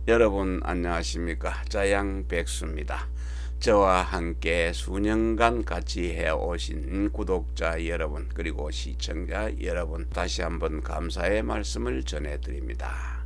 여러분 안녕하십니까? 자양백수입니다. 저와 함께 수년간 같이 해오신 구독자 여러분 그리고 시청자 여러분 다시 한번 감사의 말씀을 전해드립니다.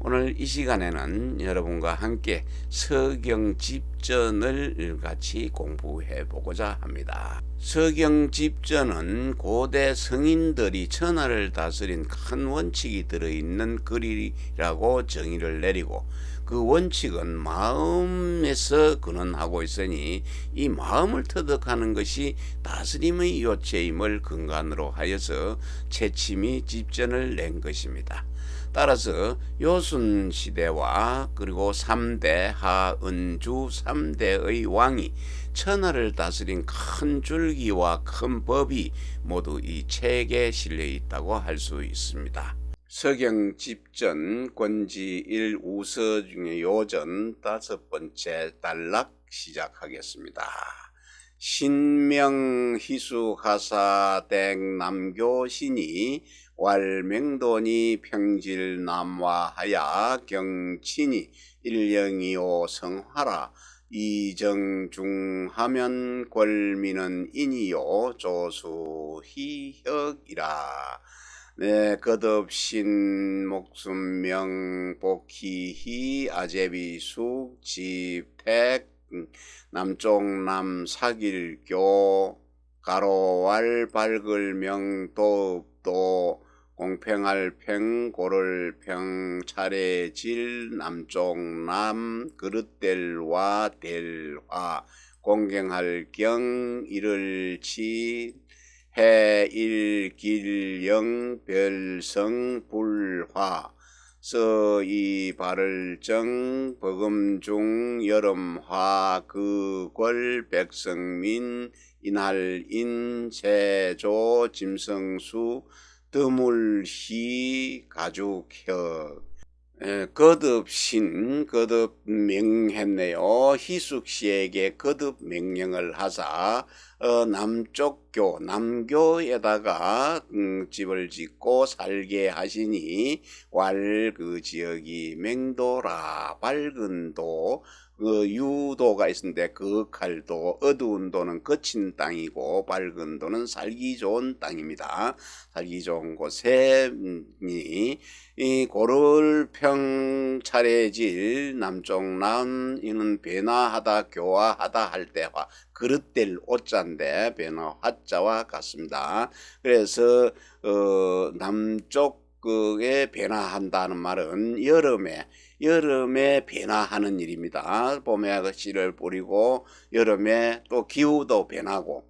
오늘 이 시간에는 여러분과 함께 서경집전을 같이 공부해 보고자 합니다. 서경집전은 고대 성인들이 천하를 다스린 큰 원칙이 들어있는 글이라고 정의를 내리고, 그 원칙은 마음에서 근원하고 있으니 이 마음을 터득하는 것이 다스림의 요체임을 근간으로 하여서 채침이 집전을 낸 것입니다. 따라서 요순시대와 그리고 3대 하은주 3대의 왕이 천하를 다스린 큰 줄기와 큰 법이 모두 이 책에 실려 있다고 할 수 있습니다. 서경집전 권지 1우서 중에 요전 5번째 단락 시작하겠습니다. 신명희수하사댁 남교신이 왈맹돈이 평질남화하야 경친이 일령이오 성하라 이정중하면 권미는 인이요 조수희혁이라. 네, 거듭신 목숨명 복희희 아제비숙 집택 남쪽남 사길교 가로왈 발글명 도읍도 공평할 평 고를평 차례질 남쪽남 그릇델와 델화 공경할 경 이를치 해일길영 별성 불화 서이 발을정 버금중 여름화 그궐 백성민 인할인 세조 짐성수 드물희 가죽혁. 거듭신 거듭 명했네요. 희숙씨에게 거듭 명령을 하사 남쪽교 남교에다가 집을 짓고 살게 하시니 왈 그 지역이 맹도라 밝은 도 유도가 있는데 거룩할 도 어두운 도는 거친 땅이고 밝은 도는 살기 좋은 땅입니다. 살기 좋은 곳에 이 고를평 차례질 남쪽남 이는 변화하다 교화하다 할 때 화 그릇될 오자인데 변화 화자와 같습니다. 그래서 남쪽에 변화한다는 말은 여름에 변화하는 일입니다. 봄에 씨를 뿌리고 여름에 또 기후도 변하고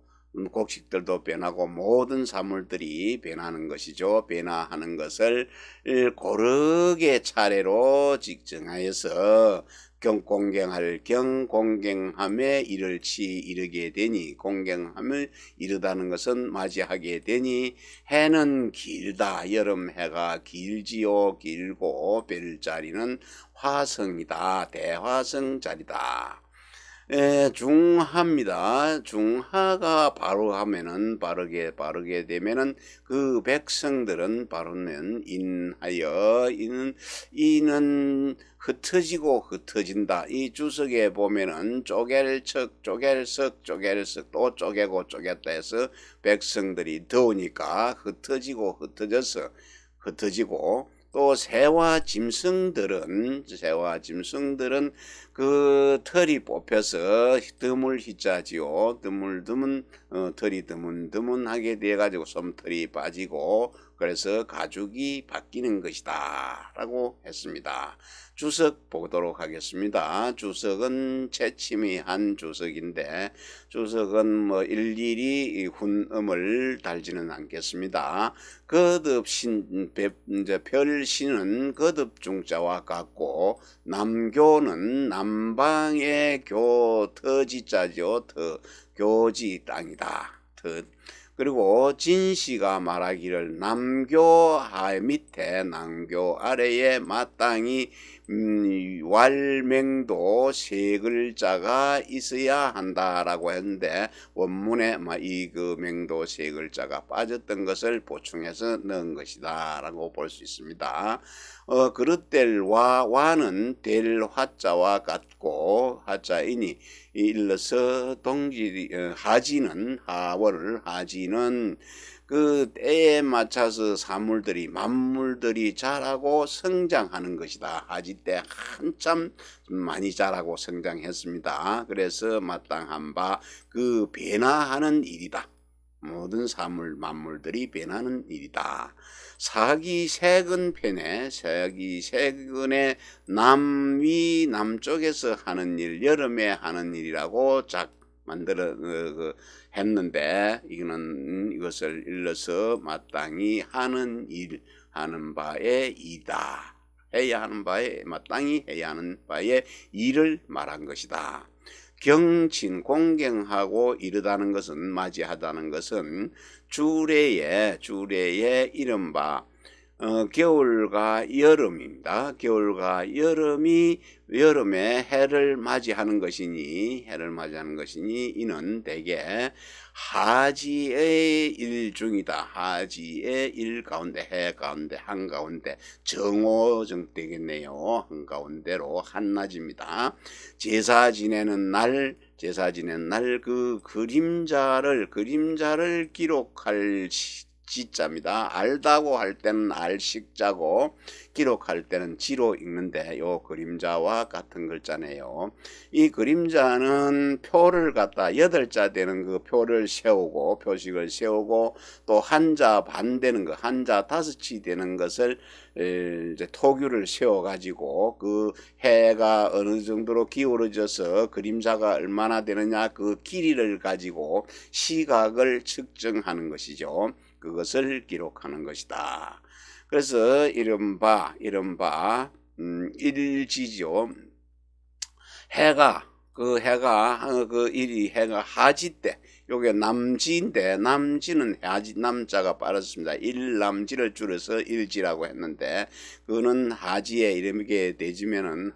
곡식들도 변하고 모든 사물들이 변하는 것이죠. 변화하는 것을 고르게 차례로 직정하여서 공경할 공경함에 이르게 되니, 공경함을 이르다는 것은 맞이하게 되니, 해는 길다. 여름 해가 길지요. 길고 별자리는 화성이다. 대화성 자리다. 중하입니다. 중하가 바로 하면은 바르게 되면은 그 백성들은 바로는 인하여 이는 흩어지고 흩어진다. 이 주석에 보면은 쪼갤척 또 쪼개고 쪼갰다 해서 백성들이 더우니까 흩어지고 또 새와 짐승들은 그 털이 뽑혀서 드물희자지요. 털이 드문드문하게 돼 가지고 솜털이 빠지고 그래서 가죽이 바뀌는 것이다 라고 했습니다. 주석 보도록 하겠습니다. 주석은 채침이 한 주석인데 주석은 뭐 일일이 훈음을 달지는 않겠습니다. 거듭신 별신은 거듭중자와 같고 남교는 남방의 터지자죠. 교지 땅이다. 그리고 진시가 말하기를 남교 밑에 남교 아래에 마땅히 이 왈맹도 세 글자가 있어야 한다라고 했는데 원문에 이 그 맹도 세 글자가 빠졌던 것을 보충해서 넣은 것이다라고 볼 수 있습니다. 그릇될 와는 될 화자와 같고 화자이니 일러서 동질이 하지는 하지는 그 때에 맞춰서 사물들이 만물들이 자라고 성장하는 것이다. 하지 때 한참 많이 자라고 성장했습니다. 그래서 마땅한 바 그 변화하는 일이다. 모든 사물 만물들이 변하는 일이다. 사기세근 편에 사기세근의 남위 남쪽에서 하는 일, 여름에 하는 일이라고 만들어 했는데 이것을 일러서 마땅히 하는 일, 하는 바에 이다. 해야 하는 바에 마땅히 해야 하는 바에 일을 말한 것이다. 경친 공경하고 이르다는 것은 맞이하다는 것은 주례에 이른바 겨울과 여름입니다. 겨울과 여름에 해를 맞이하는 것이니 이는 대개 하지의 일 중이다. 하지의 일 가운데 해 가운데 한가운데 정오정 되겠네요. 한가운데로 한낮입니다. 제사 지내는 날 그 그림자를 기록할 지자입니다. 알다고 할 때는 알식자고 기록할 때는 지로 읽는데 요 그림자와 같은 글자네요. 이 그림자는 표를 갖다 8자 되는 그 표를 세우고 표식을 세우고 또 한자 반 되는 거 한자 5치 되는 것을 이제 토규를 세워 가지고 그 해가 어느 정도로 기울어져서 그림자가 얼마나 되느냐 그 길이를 가지고 시각을 측정하는 것이죠. 그것을 기록하는 것이다. 그래서 이른바 일지죠. 해가 하지 때 요게 남지인데 남지는 남자가 빠졌습니다. 일남지를 줄여서 일지라고 했는데 그거는 하지에 이렇게 되지면은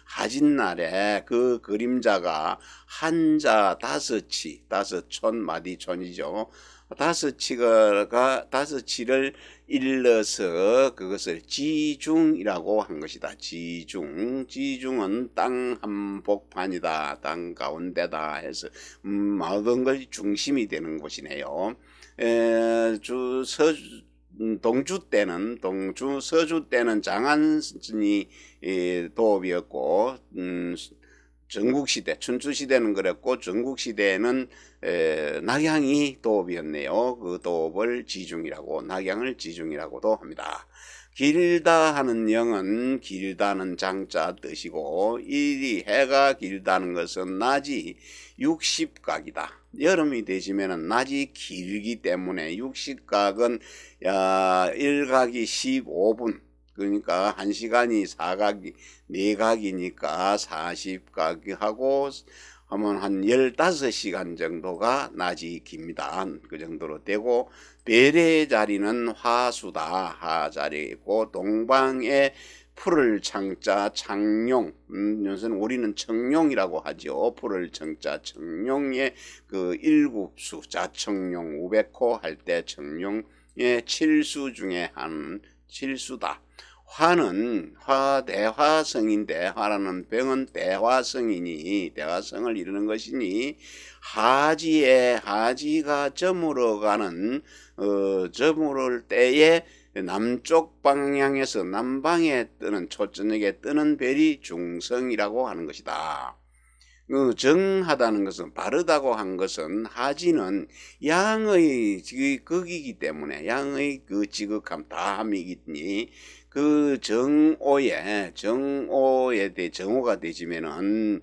하진날에 그 그림자가 한자 5치 5촌 마디촌이죠. 5치를 일러서 그것을 지중이라고 한 것이다. 지중은 땅 한복판이다. 땅 가운데다 해서 모든 것이 중심이 되는 곳이네요. 서주 때는 장안이 도읍이었고 전국시대, 춘추시대는 그랬고 전국시대에는 낙양이 도읍이었네요. 그 도읍을 지중이라고 낙양을 지중이라고도 합니다. 길다 하는 영은 길다는 장자 뜻이고 이 해가 길다는 것은 낮이 60각이다. 여름이 되시면 낮이 길기 때문에 60각은 일각이 15분 그러니까 1시간이 4각이 4각이니까 40각하고 하면 한 15시간 정도가 낮이 깁니다. 그 정도로 되고 별의 자리는 화수다. 하자리고 동방에 풀을 창자 창룡 요새는 우리는 청룡이라고 하죠. 풀을 청자 청룡의 그 일국수 자청룡 우백호 할 때 청룡의 7수 중에 한 7수다. 화는 대화성인데 화라는 병은 대화성이니 대화성을 이루는 것이니 하지가 저물어가는 저물을 때에 남쪽 방향에서 남방에 뜨는 초저녁에 뜨는 별이 중성이라고 하는 것이다. 정하다는 것은 바르다고 한 것은 하지는 양의 극이기 때문에 양의 그 지극함 다함이기니 그 정오가 되지면은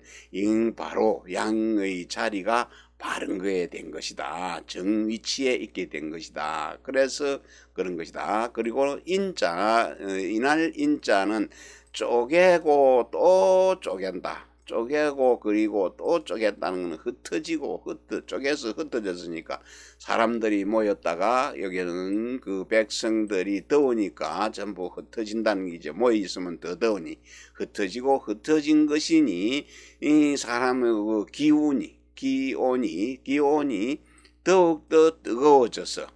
바로 양의 자리가 바른 거에 된 것이다. 정 위치에 있게 된 것이다. 그래서 그런 것이다. 그리고 이날 인자는 쪼개고 또 쪼갠다. 쪼개고 그리고 또 쪼갰다는 것은 흩어지고 쪼개서 흩어졌으니까 사람들이 모였다가 여기는 그 백성들이 더우니까 전부 흩어진다는 게죠. 모여 있으면 더 더우니 흩어지고 흩어진 것이니 이 사람의 그 기온이 더욱더 뜨거워져서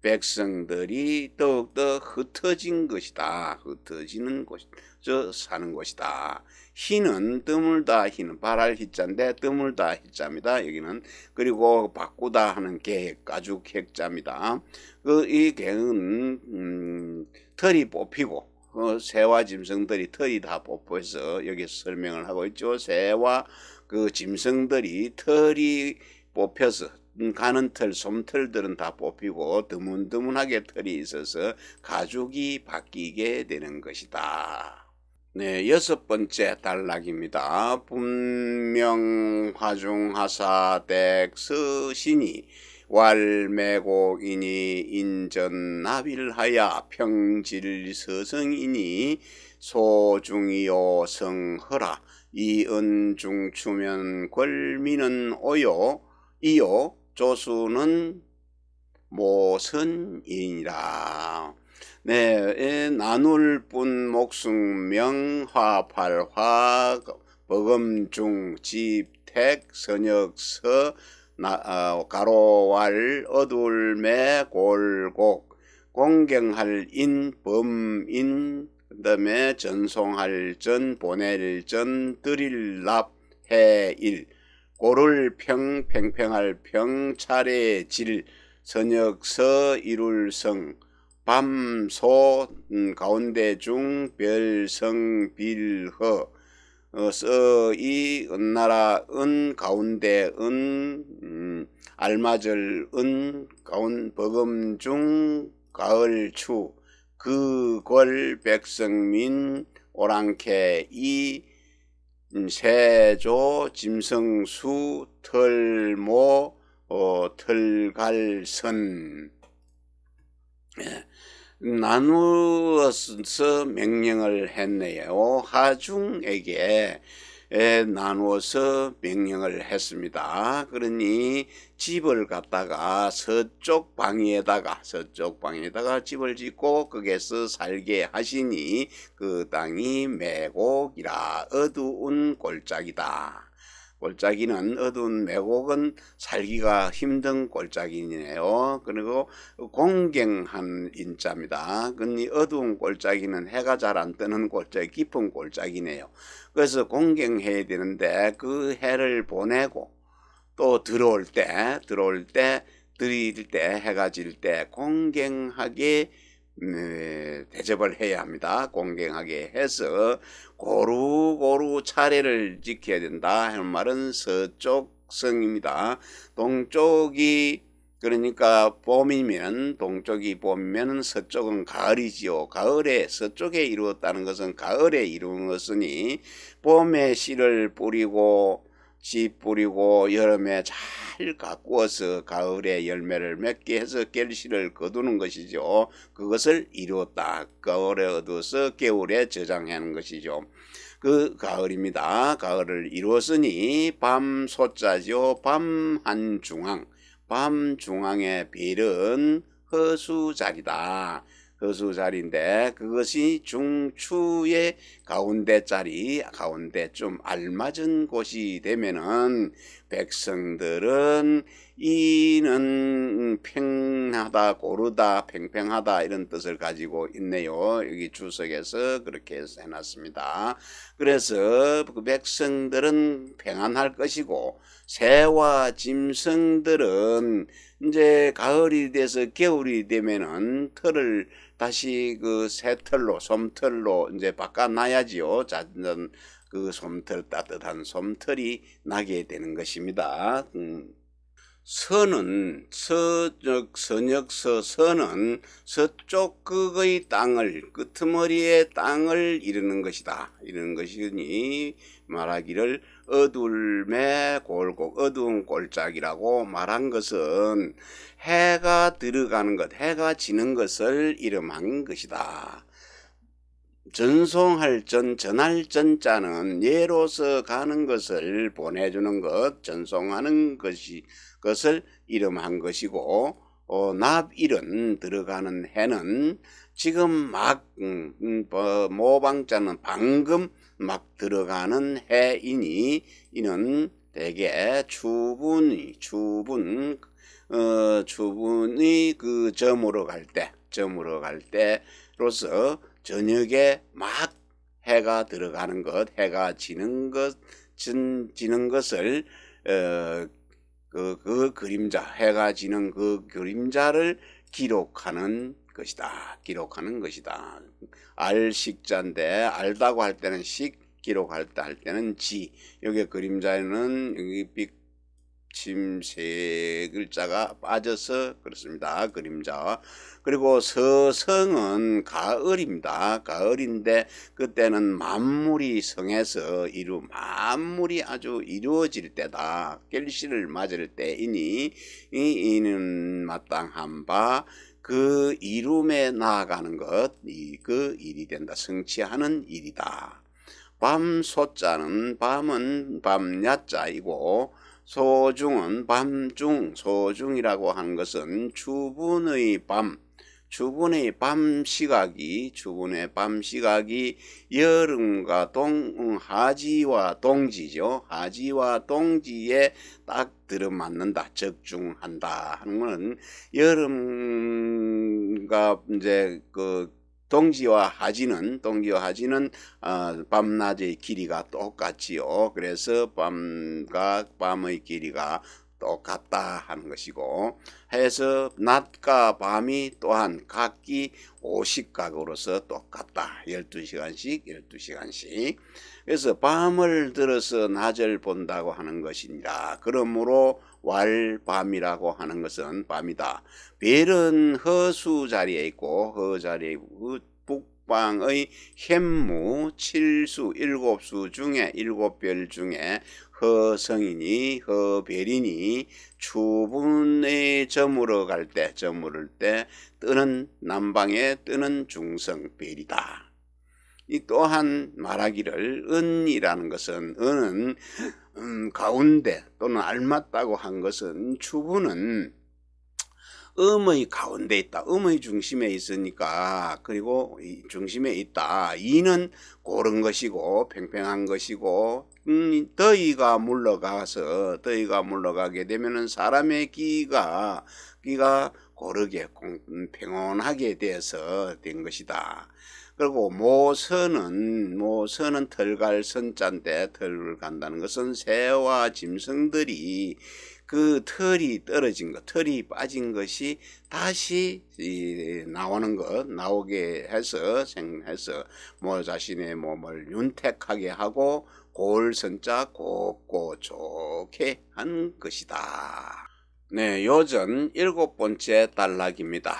백성들이 더욱더 흩어진 것이다. 흩어지는 곳에서 사는 것이다. 희는 드물다. 희는 발할 희자인데 드물다 희자입니다. 여기는 그리고 바꾸다 하는 계획 가죽 핵자입니다. 이 계획은 털이 뽑히고 새와 짐승들이 털이 다 뽑혀서 여기서 설명을 하고 있죠. 새와 그 짐승들이 털이 뽑혀서 가는 털, 솜털들은 다 뽑히고 드문드문하게 털이 있어서 가죽이 바뀌게 되는 것이다. 네, 6번째 단락입니다. 분명 화중하사 덱스신이 왈매곡이니 인전나빌하야 평질서성이니 소중이요 성허라 이은중추면 권미는 오요 이요 조수는 모선이니라. 네, 나눌 뿐 목숨 명화팔화 버금중 집택 선역서 가로왈 어둘매 골곡 공경할 인 범인 그다음에 전송할 전 보낼 전 드릴 납 해일 고를 평 팽팽할 평 차례 질 선역서 이룰성 밤소 가운데 중 별성 빌허 서이 은나라 은 가운데 은 알마절 은 가운 버금중 가을추 그궐 백성민 오랑캐 이 세조 짐승수 털모 털갈선 나누어서 명령을 했네요. 하중에게 나누어서 명령을 했습니다. 그러니 집을 갖다가 서쪽 방에다가 집을 짓고 거기에서 살게 하시니 그 땅이 매곡이라 어두운 골짜기다. 골짜기는 어두운 매곡은 살기가 힘든 골짜기네요. 그리고 공경한 인자입니다. 그니 어두운 골짜기는 해가 잘 안 뜨는 골짜기, 깊은 골짜기네요. 그래서 공경해야 되는데 그 해를 보내고 또 들어올 때 들일 때 해가 질 때 공경하게 대접을 해야 합니다. 공경하게 해서 고루고루 차례를 지켜야 된다 하는 말은 서쪽성입니다. 동쪽이 그러니까 봄이면 동쪽이 봄이면 서쪽은 가을이지요. 가을에 서쪽에 이루었다는 것은 가을에 이루는 것이니 봄에 씨를 뿌리고 씨 뿌리고 여름에 잘 가꾸어서 가을에 열매를 맺게 해서 결실을 거두는 것이죠. 그것을 이루었다. 가을에 얻어서 겨울에 저장하는 것이죠. 그 가을입니다. 가을을 이루었으니 밤 소자죠. 밤 한중앙. 밤 중앙의 별은 허수자리다. 허수자리인데 그것이 중추의 가운데 자리 가운데 좀 알맞은 곳이 되면은 백성들은 이는 평하다 고르다 팽팽하다 이런 뜻을 가지고 있네요. 여기 주석에서 그렇게 해놨습니다. 그래서 그 백성들은 평안할 것이고 새와 짐승들은 이제 가을이 돼서 겨울이 되면은 털을 다시 그 새털로 솜털로 이제 바꿔놔야지요. 잦은 그 솜털 따뜻한 솜털이 나게 되는 것입니다. 서는 선역서 서쪽 극의 땅을 끄트머리의 땅을 이루는 것이다. 이루는 것이니 말하기를 어둘매 골곡 어두운 골짜기라고 말한 것은 해가 들어가는 것 해가 지는 것을 이름한 것이다. 전송할 전할 전자는 예로서 가는 것을 보내주는 것, 전송하는 것을 이름한 것이고, 납일은 들어가는 해는 지금 막 모방자는 방금 막 들어가는 해이니 이는 대개 추분이 그 저물어 갈 때로서 저녁에 막 해가 들어가는 것, 해가 지는 것을 그 그림자, 해가 지는 그 그림자를 기록하는 것이다. 알식자인데 알다고 할 때는 식, 기록할 때는 지. 여기 그림자에는 여기 빅침 세 글자가 빠져서 그렇습니다. 그림자. 그리고 서성은 가을입니다. 가을인데 그때는 만물이 성해서 만물이 아주 이루어질 때다. 결실을 맞을 때이니 이는 마땅한 바 그 이룸에 나아가는 것, 그 일이 된다. 성취하는 일이다. 밤소자는 밤은 밤야자이고 소중은 밤중, 소중이라고 하는 것은 추분의 밤 시각이 여름과 하지와 동지죠. 하지와 동지에 딱 들어맞는다, 적중한다 하는 것은 여름과 이제 그 동지와 하지는 밤낮의 길이가 똑같지요. 그래서 밤의 길이가 똑같다 하는 것이고, 해서 낮과 밤이 또한 각기 50각으로서 똑같다. 12시간씩. 그래서 밤을 들어서 낮을 본다고 하는 것이니라. 그러므로 왈밤이라고 하는 것은 밤이다. 별은 허수 자리에 있고 허 자리에 북방의 현무 7수 7수 중에 7별 중에 허성이니 허별이니 추분에 저물을 때 뜨는 남방에 뜨는 중성별이다. 이 또한 말하기를 은이라는 것은 은은 가운데 또는 알맞다고 한 것은 추분은 음의 가운데 있다. 음의 중심에 있으니까, 그리고 중심에 있다. 이는 고른 것이고 팽팽한 것이고, 더위가 물러가게 되면은 사람의 기가 고르게 평온하게 돼서 된 것이다. 그리고 모선은 털갈 선자인데, 털을 간다는 것은 새와 짐승들이 그 털이 빠진 것이 다시 나오게 해서 자신의 몸을 윤택하게 하고 골선자 곱고 좋게 한 것이다. 네, 요전 7번째 단락입니다.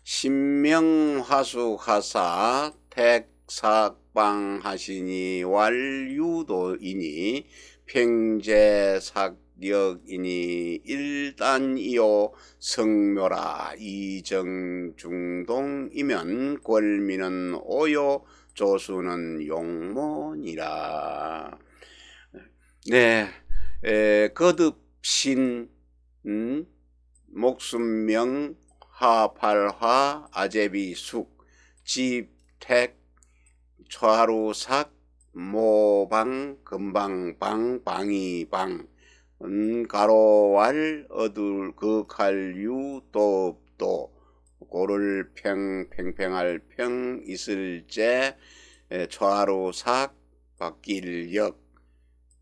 신명화수하사 택삭방하시니 왈유도이니 평제삭역이니 일단이요 성묘라 이정중동이면 권미는 오요 조수는 용모니라. 네, 거듭신 목숨명 하팔화 아제비숙 집택 초하루삭 모방 금방방 방이방 가로왈 어둘 극할유 또또 고를 팽팽할 평 있을제 초하루삭 바뀔역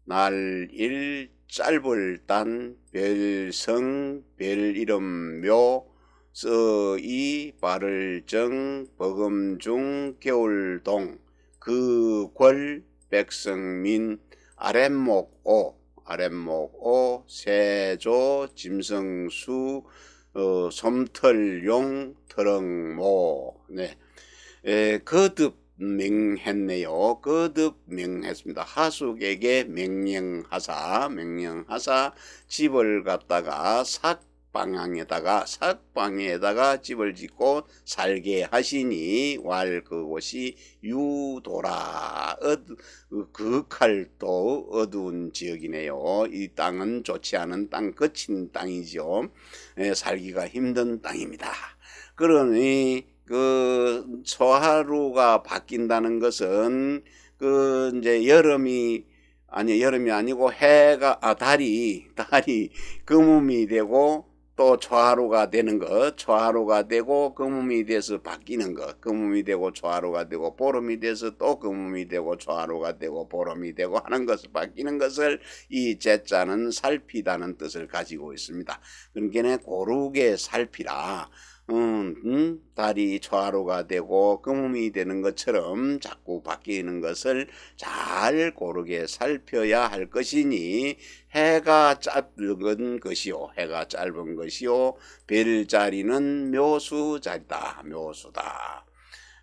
날일 짧을 단 별성 별이름 묘 서이 발을정 버금중 겨울동 그궐 백성민 아랫목오 세조 짐승수 솜털용 터렁모. 네, 거듭 명했네요. 거듭 명했습니다. 하숙에게 명령하사 집을 갖다가 삭방에다가 집을 짓고 살게 하시니 왈 그곳이 유도라. 그윽할도 어두운 지역이네요. 이 땅은 좋지 않은 땅, 거친 땅이죠. 살기가 힘든 땅입니다. 그러니 그 초하루가 바뀐다는 것은 그 이제 여름이 아니고 달이 금음이 되고 또 초하루가 되는 것, 초하루가 되고 금음이 돼서 바뀌는 것, 금음이 되고 초하루가 되고 보름이 돼서 또 금음이 되고 초하루가 되고 보름이 되고 하는 것을 바뀌는 것을 이 제자는 살피다는 뜻을 가지고 있습니다. 그러니까 고르게 살피라. 달이 초하루가 되고 금음이 되는 것처럼 자꾸 바뀌는 것을 잘 고르게 살펴야 할 것이니 해가 짧은 것이요 별자리는 묘수자리다. 묘수다.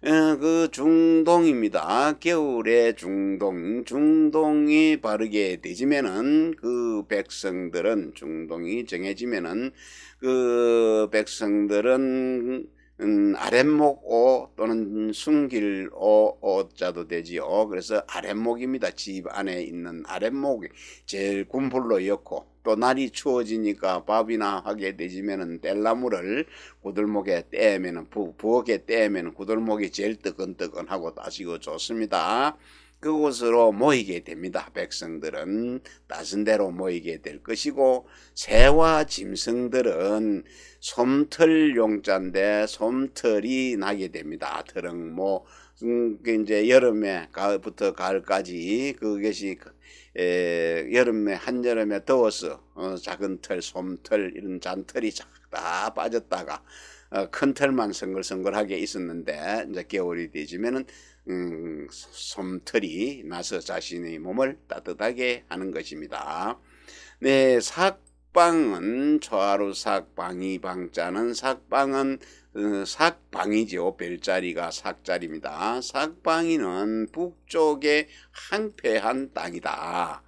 그 중동입니다. 겨울에 중동이 바르게 되지면은 그 백성들은 중동이 정해지면은 그 백성들은 아랫목오 또는 순길오자도 되지요. 그래서 아랫목입니다. 집 안에 있는 아랫목이 제일 군불로 엮고 또 날이 추워지니까 밥이나 하게 되지면은 뗄나무를 구들목에 떼면은 부엌에 떼면은 구들목이 제일 뜨끈뜨끈하고 따시고 좋습니다. 그곳으로 모이게 됩니다. 백성들은 따순 데로 모이게 될 것이고 새와 짐승들은 솜털 용자인데 솜털이 나게 됩니다. 트렁모 이제 여름에 가을부터 가을까지 그것이 여름에 한여름에 더워서 작은 털, 솜털 이런 잔털이 다 빠졌다가 큰 털만 성글성글하게 있었는데 이제 겨울이 되지면은 솜털이 나서 자신의 몸을 따뜻하게 하는 것입니다. 네, 삭방은 초하루 삭방이방자는 삭방은 삭방이죠. 별자리가 삭자리입니다. 삭방이는 북쪽에 항폐한 땅이다.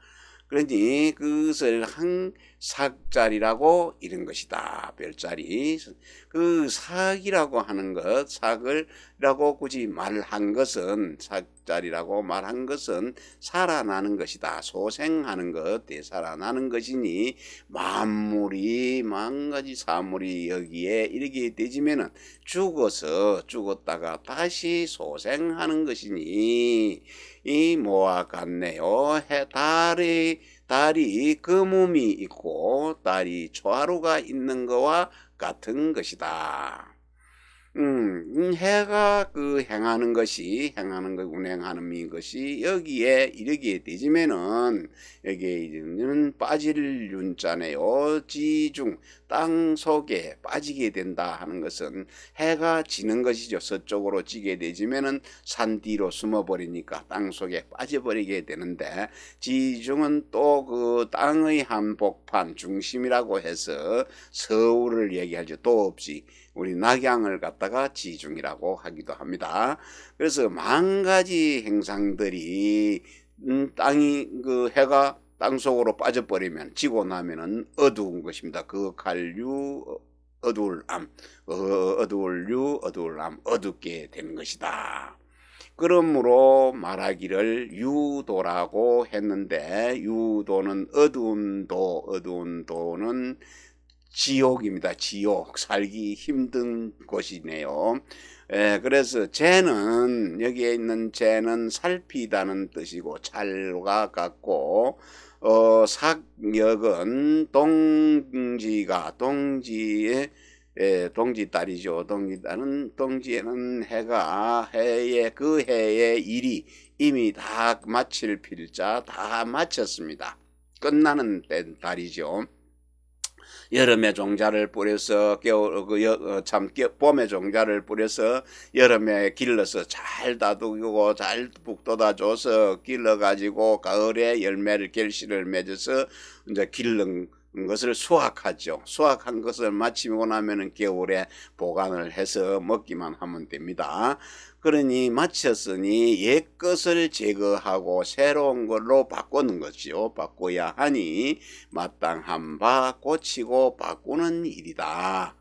그러니 그것을 삭자리라고 이런 것이다. 별자리. 그 삭이라고 하는 것, 삭을라고 굳이 말한 것은 삭자리라고 말한 것은 살아나는 것이다. 소생하는 것, 되살아나는 것이니 만물이 만가지 사물이 여기에 이렇게 되지면은 죽었다가 다시 소생하는 것이니 이 뭐와 같네요. 달이 금음이 있고 달이 초하루가 있는 것과 같은 것이다. 해가 행하는 운행하는 것이 여기에 이르게 되지면은 여기에 이르면 빠질 윤자네요. 지중 땅 속에 빠지게 된다 하는 것은 해가 지는 것이죠. 서쪽으로 지게 되지면은 산 뒤로 숨어버리니까 땅 속에 빠져버리게 되는데 지중은 또 그 땅의 한복판 중심이라고 해서 서울을 얘기하죠. 또 없이 우리 낙양을 갖다가 지중이라고 하기도 합니다. 그래서 만 가지 행상들이 땅이 해가 땅 속으로 빠져버리면 지고 나면은 어두운 것입니다. 그갈류 어두울암, 어두울암 어둡게 되는 것이다. 그러므로 말하기를 유도라고 했는데 유도는 어두운 도는 지옥입니다. 지옥, 살기 힘든 곳이네요. 그래서 여기에 있는 재는 살피다는 뜻이고 찰과 같고 삭역은 동지달이죠. 동지에는 그 해의 일이 이미 다 마칠 필자 다 마쳤습니다. 끝나는 달이죠. 여름에 종자를 뿌려서 봄에 종자를 뿌려서 여름에 길러서 잘 다독이고 잘 북돋아줘서 길러가지고 가을에 결실을 맺어서 이제 것을 수확하죠. 수확한 것을 마치고 나면은 겨울에 보관을 해서 먹기만 하면 됩니다. 그러니 마쳤으니 옛 것을 제거하고 새로운 걸로 바꾸는 것이요. 바꿔야 하니 마땅한 바 고치고 바꾸는 일이다.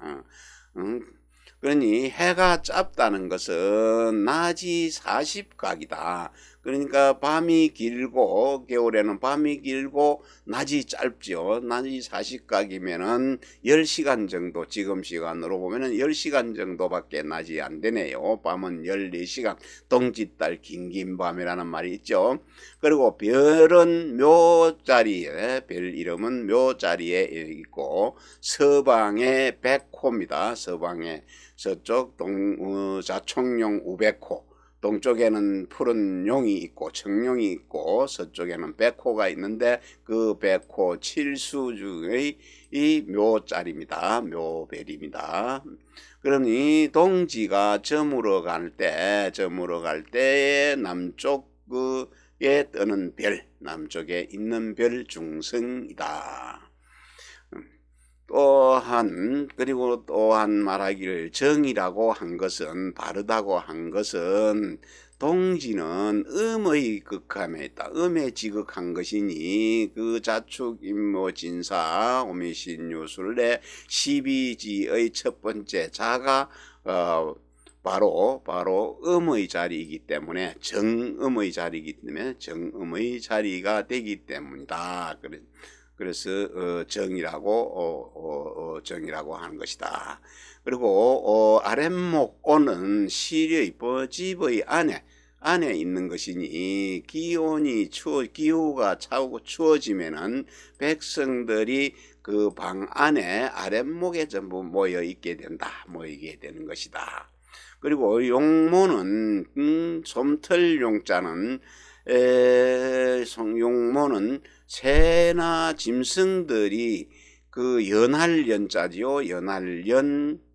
그러니 해가 짧다는 것은 낮이 40각이다. 그러니까 밤이 길고 겨울에는 밤이 길고 낮이 짧죠. 낮이 40각이면은 10시간 정도, 지금 시간으로 보면은 10시간 정도밖에 낮이 안 되네요. 밤은 14시간, 동짓달 긴긴 밤이라는 말이 있죠. 그리고 별은 묘자리에, 별 이름은 묘자리에 있고 서방에 백호입니다. 서방에 서쪽 자총용 우백호, 동쪽에는 푸른 용이 있고 청룡이 있고 서쪽에는 백호가 있는데 그 백호 칠수 중의 이 묘자리입니다. 묘별입니다. 그러니 동지가 저물어 갈 때 남쪽에 뜨는 별, 남쪽에 있는 별 중성이다. 그리고 또한 말하기를 정이라고 한 것은, 바르다고 한 것은 동지는 음의 극함에 있다. 음에 지극한 것이니 그 자축인모 진사 오미신유술의 12지의 첫 번째 자가 바로 음의 자리이기 때문에 정음의 자리이기 때문에 정음의 자리가 되기 때문이다. 그래서 정이라고 하는 것이다. 그리고 아랫목 오는 시의 버집의 안에 있는 것이니 기후가 차고 추워지면은 백성들이 그 방 안에 아랫목에 전부 모이게 되는 것이다. 그리고 용모는 솜털 용자는 용모는 새나 짐승들이 그 연할 연자지요. 연할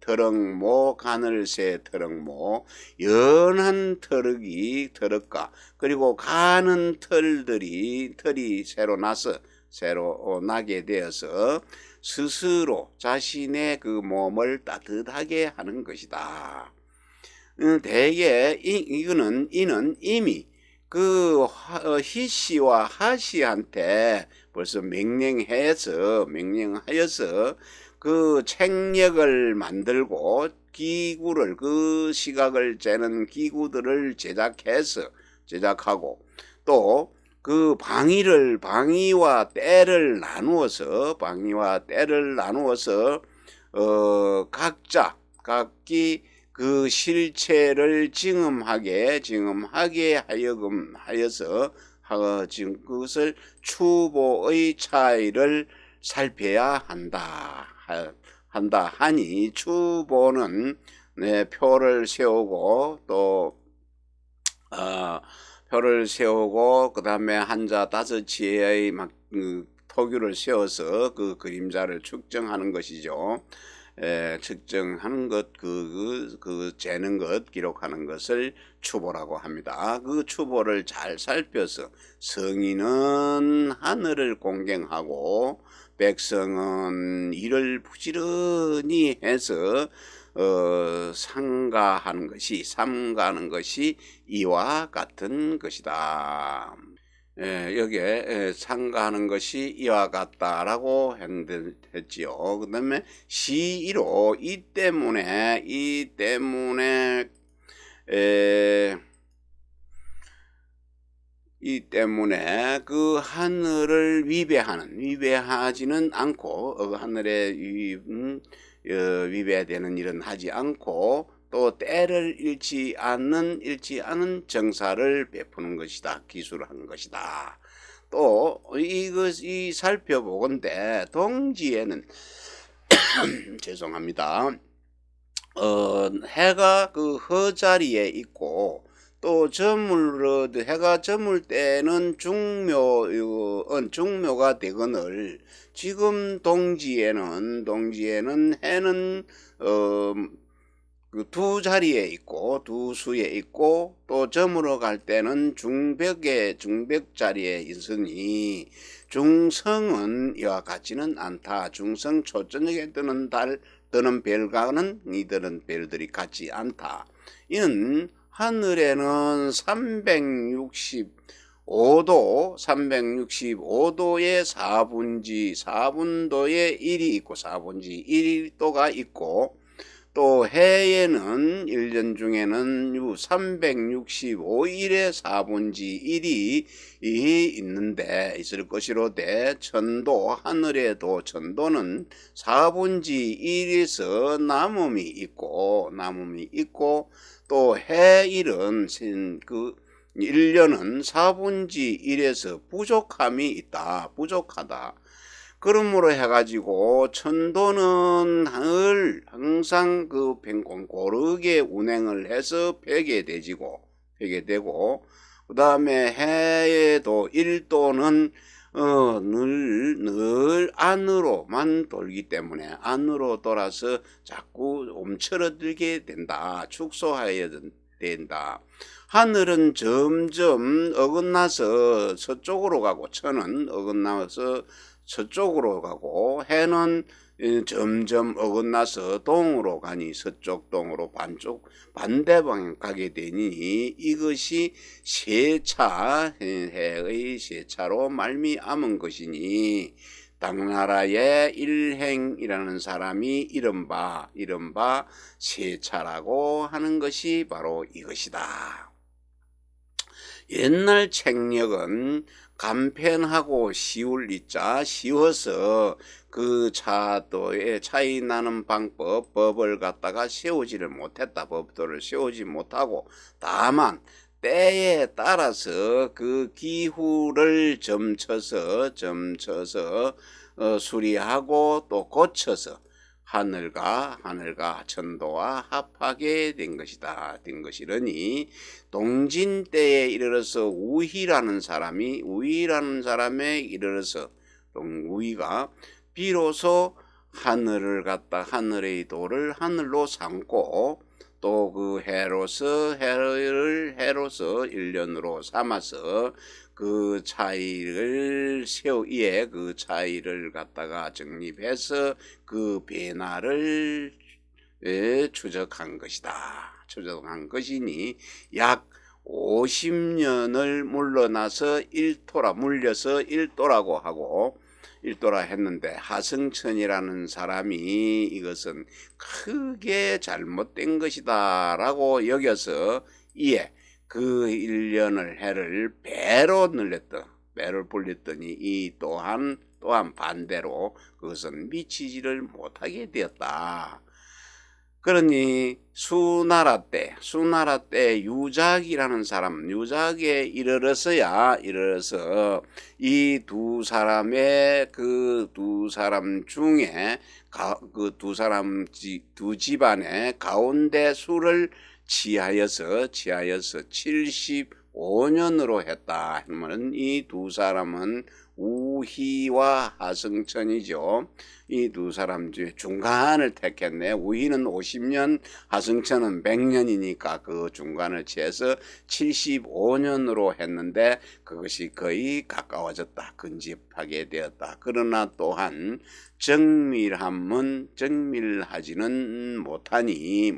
더럭모 가늘새 더럭모 연한 더럭과 그리고 가는 털이 새로 나게 되어서 스스로 자신의 그 몸을 따뜻하게 하는 것이다. 대개 이는 이미 그 희씨와 하씨한테 벌써 명령하여서 그 책력을 만들고 기구를, 그 시각을 재는 기구들을 제작하고 또 그 방위와 때를 나누어서 각기 그 실체를 증음하게 하여서 지금 그것을 추보의 차이를 살펴야 한다 하니 추보는 표를 세우고 또 그 다음에 한자 5지의 토규를 세워서 그 그림자를 측정하는 것이죠. 측정하는 것, 재는 것, 기록하는 것을 추보라고 합니다. 그 추보를 잘 살펴서 성인은 하늘을 공경하고 백성은 이를 부지런히 해서 삼가하는 것이 이와 같은 것이다. 여기에 상가하는 것이 이와 같다라고 했지요. 그 다음에 시이로 이 때문에 그 하늘을 위배하지는 않고 하늘에 위배되는 일은 하지 않고 또 때를 잃지 않은 정사를 베푸는 것이다. 기술하는 것이다. 또 이것이 살펴보건대 동지에는 죄송합니다. 해가 그 허자리에 있고 또 해가 저물 때는 중묘가 되거늘 지금 동지에는 해는 그 두 자리에 있고 두 수에 있고 또 저물어 갈 때는 중벽 자리에 있으니 중성은 이와 같지는 않다. 중성 초저녁에 뜨는 별과는 이들은 별들이 같지 않다. 이는 하늘에는 365도의 4분도의 1이 있고 4분지 1도가 있고 또 해에는 1년 중에는 365일의 4분지 1이 있을 것이로되 천도 하늘에도 천도는 4분지 1에서 남음이 있고 또 해일은 그 1년은 4분지 1에서 부족하다. 그러므로 해가지고 천도는 항상 그 고르게 운행을 해서 펴게 되고 그 다음에 해에도 1도는 늘 안으로만 돌기 때문에 안으로 돌아서 자꾸 움츠러들게 된다. 축소하여야 된다. 하늘은 점점 어긋나서 서쪽으로 가고 천은 어긋나서 서쪽으로 가고 해는 점점 어긋나서 동으로 가니 서쪽 동으로 반대 방향 가게 되니 이것이 해의 세차로 말미암은 것이니 당나라의 일행이라는 사람이 이른바 세차라고 하는 것이 바로 이것이다. 옛날 책력은 간편하고 쉬울 이자 쉬워서 그 차도에 차이 나는 법을 갖다가 세우지를 못했다. 법도를 세우지 못하고 다만 때에 따라서 그 기후를 점쳐서 수리하고 또 고쳐서 하늘과 천도와 합하게 된 것이러니 동진 때에 이르러서 우희라는 사람에 이르러서 우희가 비로소 하늘의 도를 하늘로 삼고 또 그 해로서 일년으로 삼아서 그 차이를 그 차이를 갖다가 정립해서 그 변화를 추적한 것이니 약 50년을 물러서 일도라고 하고 일도라 했는데 하승천이라는 사람이 이것은 크게 잘못된 것이다 라고 여겨서 이에 그 1년을 해를 배로 불렸더니 이 또한 반대로 그것은 미치지를 못하게 되었다. 그러니 수나라 때 유작이라는 사람, 유작에 이르러서 이 두 사람의 그 두 사람 중에 그 두 집안의 가운데 수를 취하여서 75년으로 했다 하면 이 두 사람은 우희와 하승천이죠. 이 두 사람 중에 중간을 택했네. 우희는 50년, 하승천은 100년이니까 그 중간을 취해서 75년으로 했는데 그것이 거의 가까워졌다. 근접하게 되었다. 그러나 또한 정밀하지는 못하니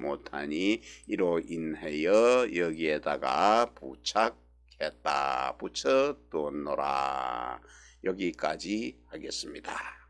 이로 인하여 여기에다가 붙여두노라. 여기까지 하겠습니다.